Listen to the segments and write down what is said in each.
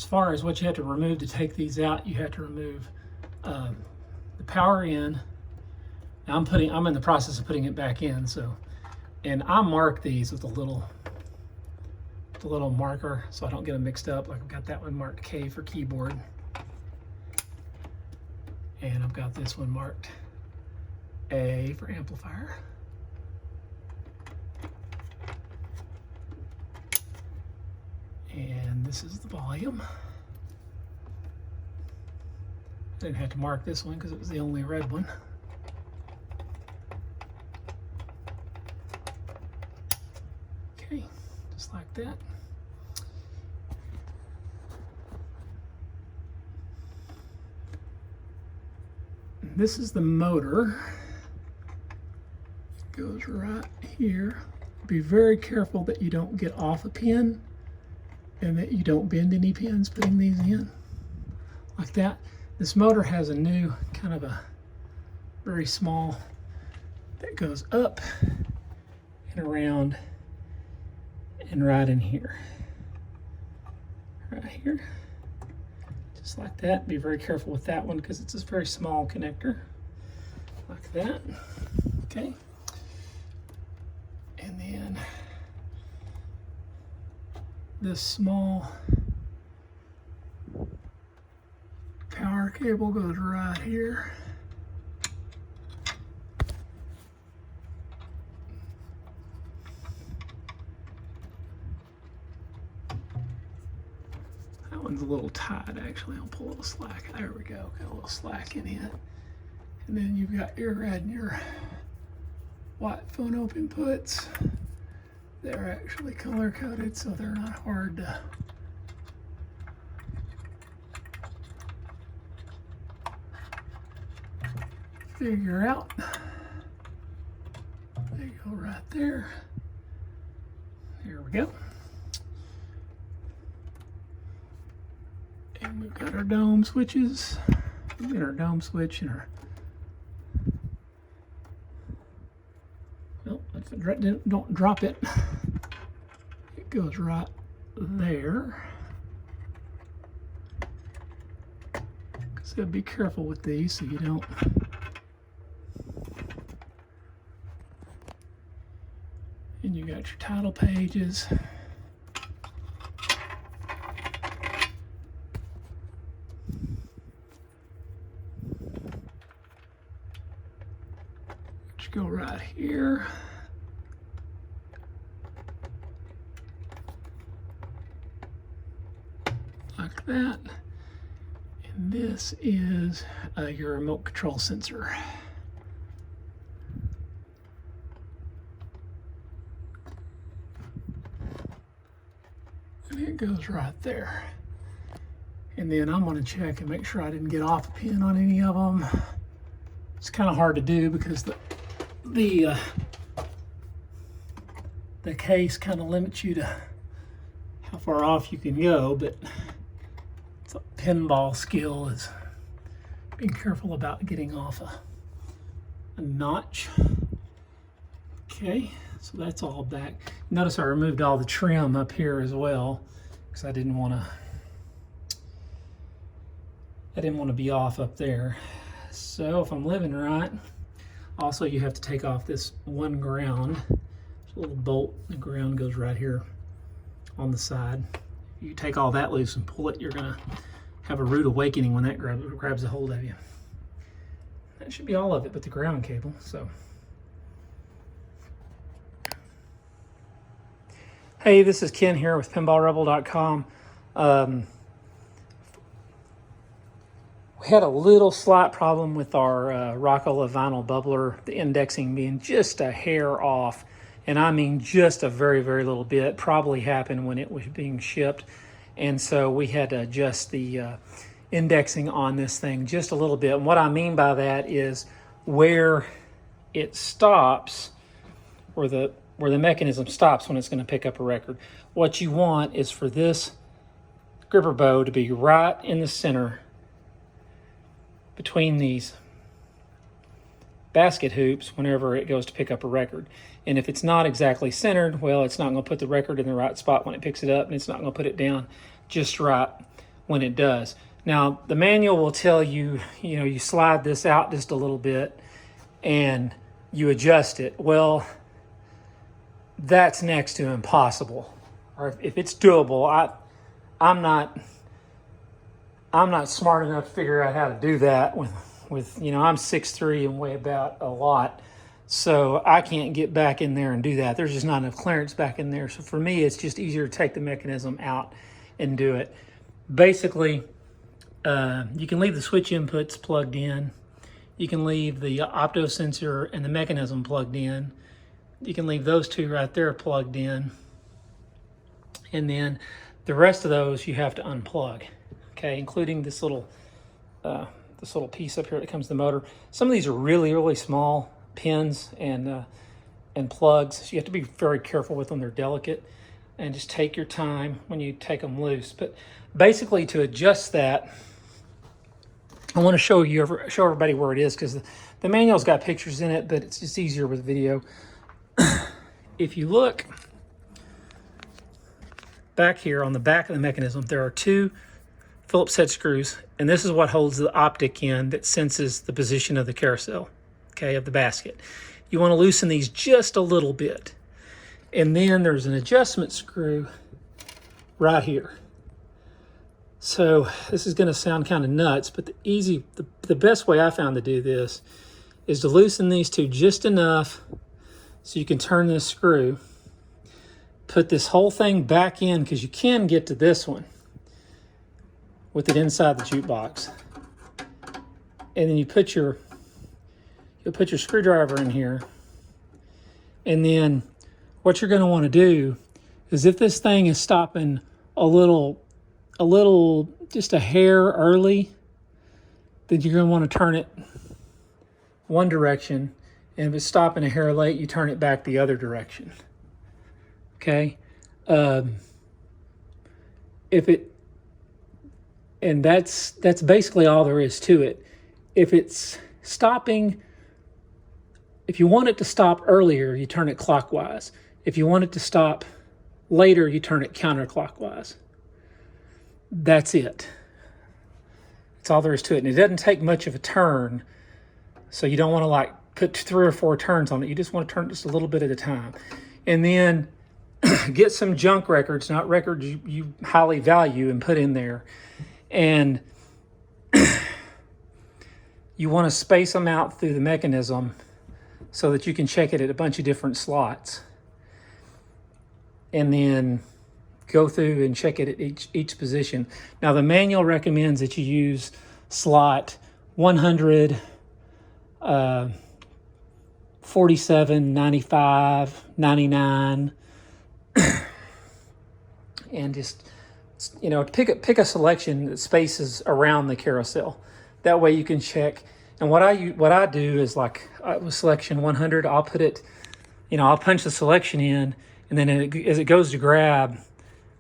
as far as what you have to remove to take these out, you have to remove the power in. Now I'm in the process of putting it back in, so, and I mark these with a little marker so I don't get them mixed up. Like I've got that one marked K for keyboard, and I've got this one marked A for amplifier. And this is the volume. Didn't have to mark this one because it was the only red one. Okay, just like that. And this is the motor. It goes right here. Be very careful that you don't get off a pin and that you don't bend any pins putting these in, like that. This motor has a new kind of a very small that goes up and around and right in here. Right here, just like that. Be very careful with that one because it's a very small connector, like that, okay? And then this small power cable goes right here. That one's a little tight actually. I'll pull a little slack. There we go. Got a little slack in it. And then you've got your red and your white phone-op inputs. They're actually color coded, so they're not hard to figure out. They go right there. There we go. And we've got our dome switches. We've got our dome switch and our, well, don't drop it. It goes right there. So be careful with these so you don't. And you got your title pages. Which go right here. Like that. And this is your remote control sensor. And it goes right there. And then I'm going to check and make sure I didn't get off a pin on any of them. It's kind of hard to do because the case kind of limits you to how far off you can go, but it's a pinball skill is being careful about getting off a notch. Okay, so that's all back. Notice I removed all the trim up here as well because I didn't want to be off up there. So if I'm living right, also you have to take off this one ground. There's a little bolt, the ground goes right here on the side. If you take all that loose and pull it, you're gonna have a rude awakening when that grabs a hold of you. That should be all of it but the ground cable. So, hey, this is Ken here with pinballrebel.com. We had a little slight problem with our Rock-Ola Vinyl Bubbler, the indexing being just a hair off. And I mean just a very, very little bit. Probably happened when it was being shipped. And so we had to adjust the indexing on this thing just a little bit. And what I mean by that is where it stops, where the mechanism stops when it's going to pick up a record. What you want is for this gripper bow to be right in the center between these basket hoops whenever it goes to pick up a record. And if it's not exactly centered, well, it's not going to put the record in the right spot when it picks it up, and it's not going to put it down just right when it does. Now, the manual will tell you, you slide this out just a little bit and you adjust it. Well, that's next to impossible. Or if it's doable, I'm not smart enough to figure out how to do that with I'm 6'3" and weigh about a lot. So I can't get back in there and do that. There's just not enough clearance back in there. So for me, it's just easier to take the mechanism out and do it. Basically, you can leave the switch inputs plugged in. You can leave the opto sensor and the mechanism plugged in. You can leave those two right there plugged in. And then the rest of those you have to unplug, okay, including this little piece up here that comes with the motor. Some of these are really, really small pins and plugs, so you have to be very careful with them. They're delicate, and just take your time when you take them loose. But basically, to adjust that, I want to show everybody where it is, because the manual's got pictures in it, but it's just easier with video. If you look back here on the back of the mechanism, there are two Phillips head screws, and this is what holds the optic in that senses the position of the carousel, okay, of the basket. You want to loosen these just a little bit. And then there's an adjustment screw right here. So this is going to sound kind of nuts, but the best way I found to do this is to loosen these two just enough so you can turn this screw, put this whole thing back in, because you can get to this one with it inside the jukebox. And then you'll put your screwdriver in here. And then what you're going to want to do is, if this thing is stopping a little, just a hair early, then you're going to want to turn it one direction. And if it's stopping a hair late, you turn it back the other direction. Okay? And that's basically all there is to it. If it's stopping, if you want it to stop earlier, you turn it clockwise. If you want it to stop later, you turn it counterclockwise. That's it. That's all there is to it. And it doesn't take much of a turn, so you don't want to put 3 or 4 turns on it. You just want to turn it just a little bit at a time. And then get some junk records, not records you highly value, and put in there. And you want to space them out through the mechanism so that you can check it at a bunch of different slots. And then go through and check it at each position. Now, the manual recommends that you use slot 100, 47, 95, 99, and just, pick a selection that spaces around the carousel. That way you can check. And what I do is, with selection 100, I'll put it, I'll punch the selection in, and then as it goes to grab,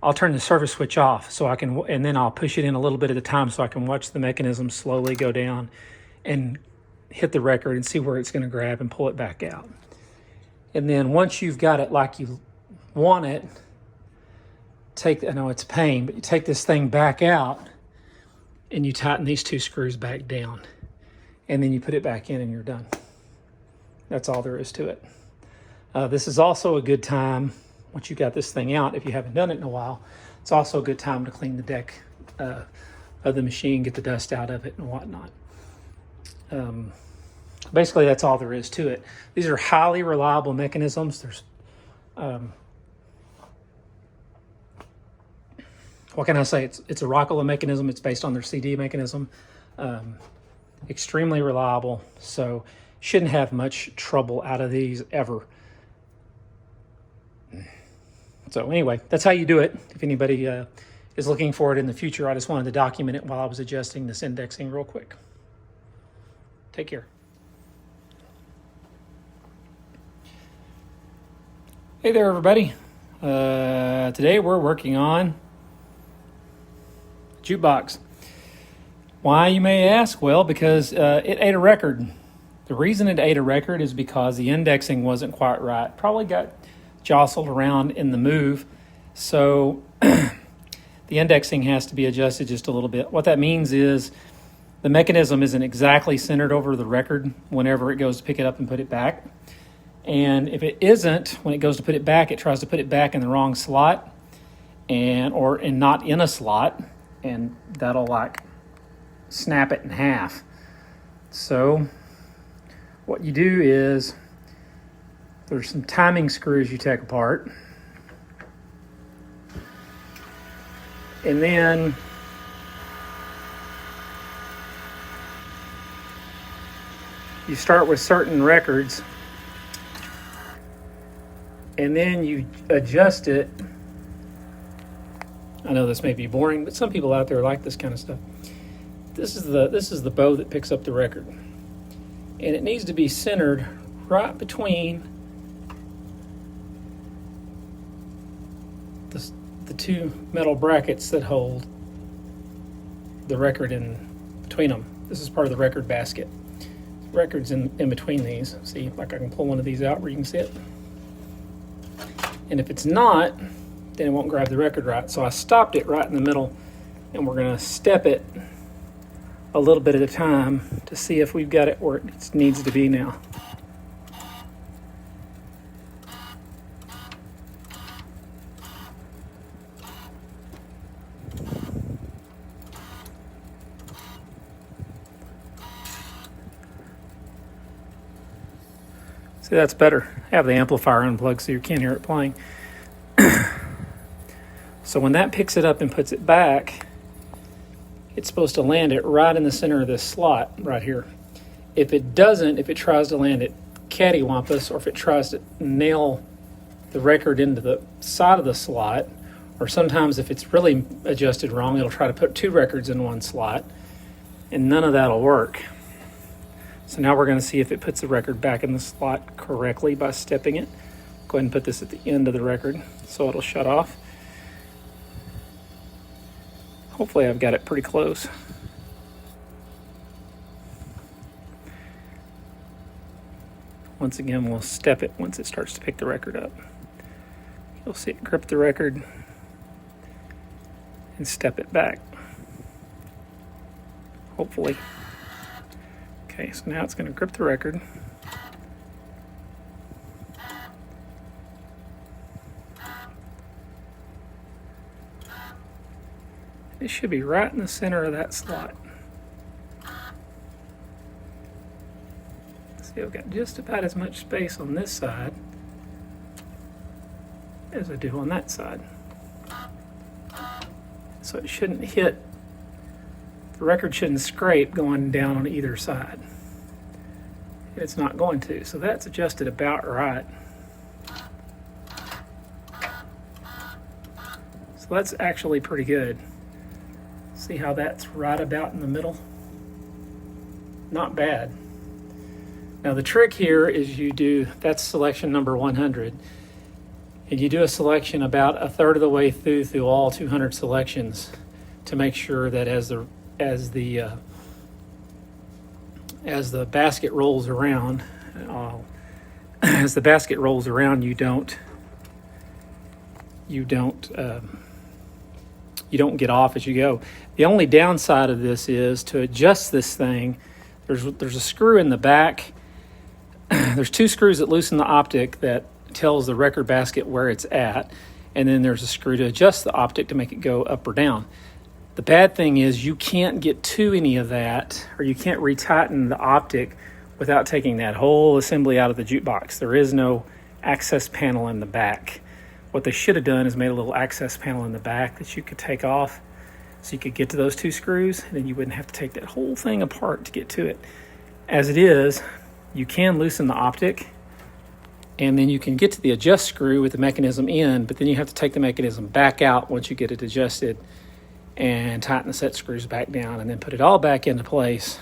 I'll turn the service switch off and then I'll push it in a little bit at a time so I can watch the mechanism slowly go down and hit the record and see where it's going to grab and pull it back out. And then once you've got it like you want it, I know it's a pain, but you take this thing back out and you tighten these 2 screws back down, and then you put it back in and you're done. That's all there is to it. This is also a good time, once you got this thing out, if you haven't done it in a while, it's also a good time to clean the deck of the machine, get the dust out of it and whatnot. Basically, that's all there is to it. These are highly reliable mechanisms. There's, what can I say? It's a Rock-Ola mechanism. It's based on their CD mechanism. Extremely reliable, so shouldn't have much trouble out of these ever. So anyway, that's how you do it. If anybody is looking for it in the future, I just wanted to document it while I was adjusting this indexing real quick. Take care. Hey there, everybody. Today we're working on jukebox. Why, you may ask? Well, because it ate a record. The reason it ate a record is because the indexing wasn't quite right. Probably got jostled around in the move. So the indexing has to be adjusted just a little bit. What that means is the mechanism isn't exactly centered over the record whenever it goes to pick it up and put it back. And if it isn't, when it goes to put it back, it tries to put it back in the wrong slot and not in a slot, and that'll like snap it in half. So what you do is there's some timing screws you take apart, and then you start with certain records, and then you adjust it. I know this may be boring, but some people out there like this kind of stuff. This is the bow that picks up the record, and it needs to be centered right between the two metal brackets that hold the record in between them. This is part of the record basket. Records in between these. See, like I can pull one of these out where you can see it. And if it's not, then it won't grab the record right. So I stopped it right in the middle, and we're going to step it a little bit at a time to see if we've got it where it needs to be now. See, that's better. Have the amplifier unplugged so you can't hear it playing. So when that picks it up and puts it back, it's supposed to land it right in the center of this slot right here. If it doesn't, if it tries to land it cattywampus, or if it tries to nail the record into the side of the slot, or sometimes if it's really adjusted wrong, it'll try to put two records in one slot, and none of that'll work. So now we're going to see if it puts the record back in the slot correctly by stepping it. Go ahead and put this at the end of the record so it'll shut off. Hopefully I've got it pretty close. Once again, we'll step it once it starts to pick the record up. You'll see it grip the record and step it back. Hopefully. Okay, so now it's going to grip the record. It should be right in the center of that slot. See, I've got just about as much space on this side as I do on that side. So it shouldn't hit, the record shouldn't scrape going down on either side. It's not going to, so that's adjusted about right. So that's actually pretty good. See how that's right about in the middle? Not bad. Now the trick here is you do, that's selection number 100, and you do a selection about a third of the way through all 200 selections to make sure that as the basket rolls around, you don't get off as you go. The only downside of this is to adjust this thing. There's a screw in the back. There's two screws that loosen the optic that tells the record basket where it's at, and then there's a screw to adjust the optic to make it go up or down. The bad thing is you can't get to any of that, or you can't retighten the optic without taking that whole assembly out of the jukebox. There is no access panel in the back. What they should have done is made a little access panel in the back that you could take off so you could get to those two screws, and then you wouldn't have to take that whole thing apart to get to it. As it is, you can loosen the optic, and then you can get to the adjust screw with the mechanism in, but then you have to take the mechanism back out once you get it adjusted and tighten the set screws back down, and then put it all back into place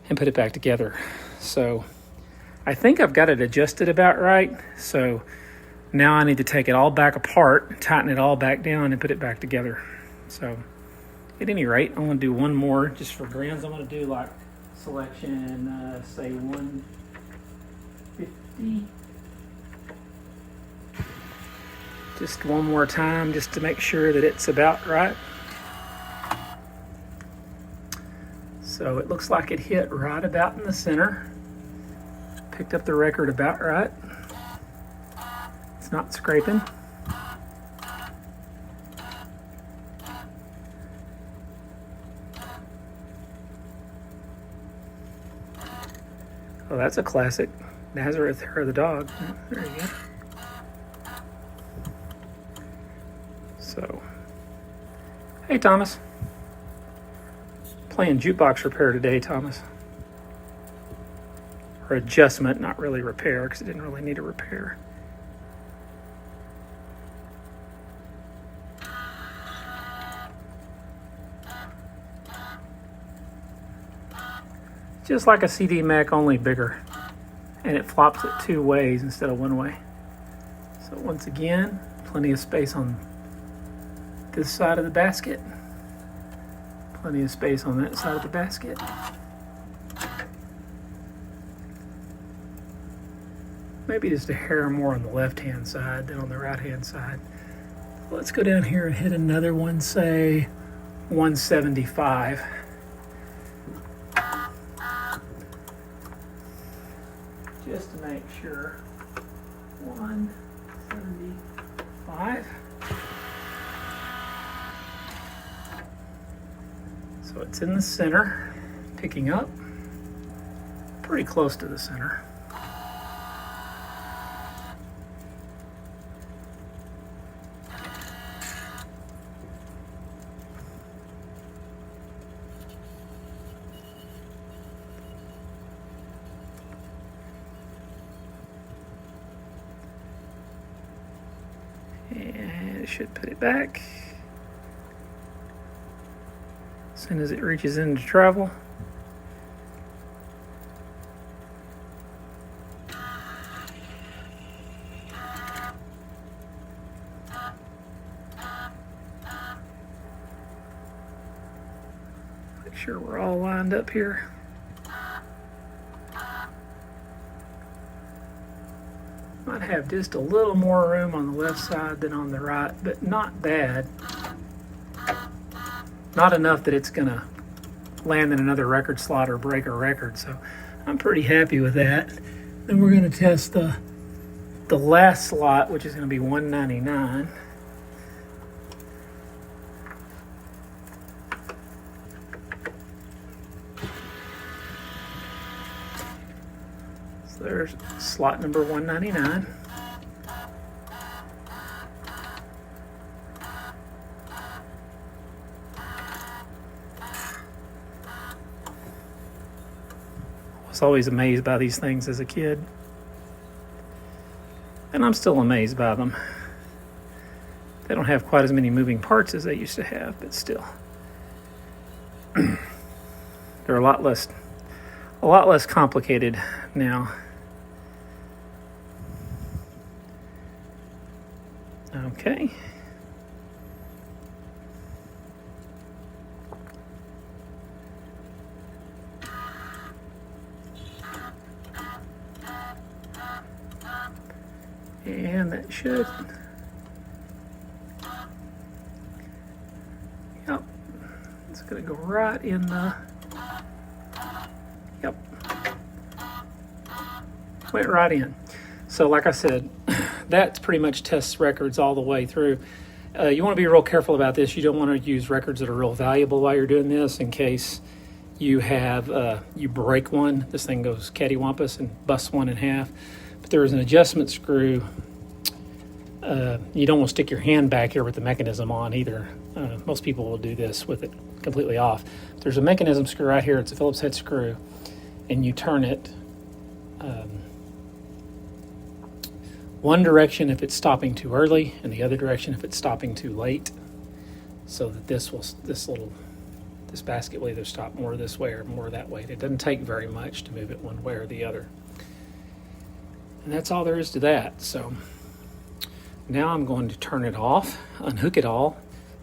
and put it back together. So I think I've got it adjusted about right. So now I need to take it all back apart, tighten it all back down, and put it back together. So at any rate, I'm going to do one more just for grins. I'm going to do like selection, say 150. Just one more time just to make sure that it's about right. So it looks like it hit right about in the center. Picked up the record about right. It's not scraping. Oh, that's a classic. Nazareth, Hair of the Dog. There you go. So, hey Thomas. Playing jukebox repair today, Thomas. Or adjustment, not really repair, because it didn't really need a repair. Just like a CD Mech, only bigger. And it flops it 2 ways instead of 1 way. So once again, plenty of space on this side of the basket. Plenty of space on that side of the basket. Maybe just a hair more on the left-hand side than on the right-hand side. Let's go down here and hit another one, say 175. Just to make sure. 175. So it's in the center, picking up. Pretty close to the center. And it should put it back as soon as it reaches into travel. Make sure we're all lined up here. Might have just a little more room on the left side than on the right, but not bad. Not enough that it's gonna land in another record slot or break a record, so I'm pretty happy with that. Then we're gonna test the last slot, which is gonna be 199. So there's slot number 199. I was always amazed by these things as a kid. And I'm still amazed by them. They don't have quite as many moving parts as they used to have, but still. They're a lot less complicated now. Okay. And that should, yep, it's going to go right in the, yep, went right in. So like I said, that pretty much tests records all the way through. You want to be real careful about this. You don't want to use records that are real valuable while you're doing this, in case you have, you break one. This thing goes cattywampus and busts one in half. But there is an adjustment screw. You don't want to stick your hand back here with the mechanism on either. Most people will do this with it completely off. There's a mechanism screw right here. It's a Phillips head screw, and you turn it one direction if it's stopping too early, and the other direction if it's stopping too late, so that this basket will either stop more this way or more that way. It doesn't take very much to move it one way or the other. And that's all there is to that. So now I'm going to turn it off, unhook it all,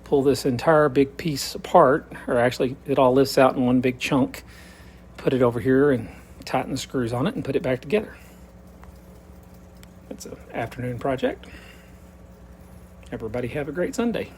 pull this entire big piece apart, or actually it all lifts out in one big chunk, put it over here and tighten the screws on it and put it back together. That's an afternoon project. Everybody have a great Sunday.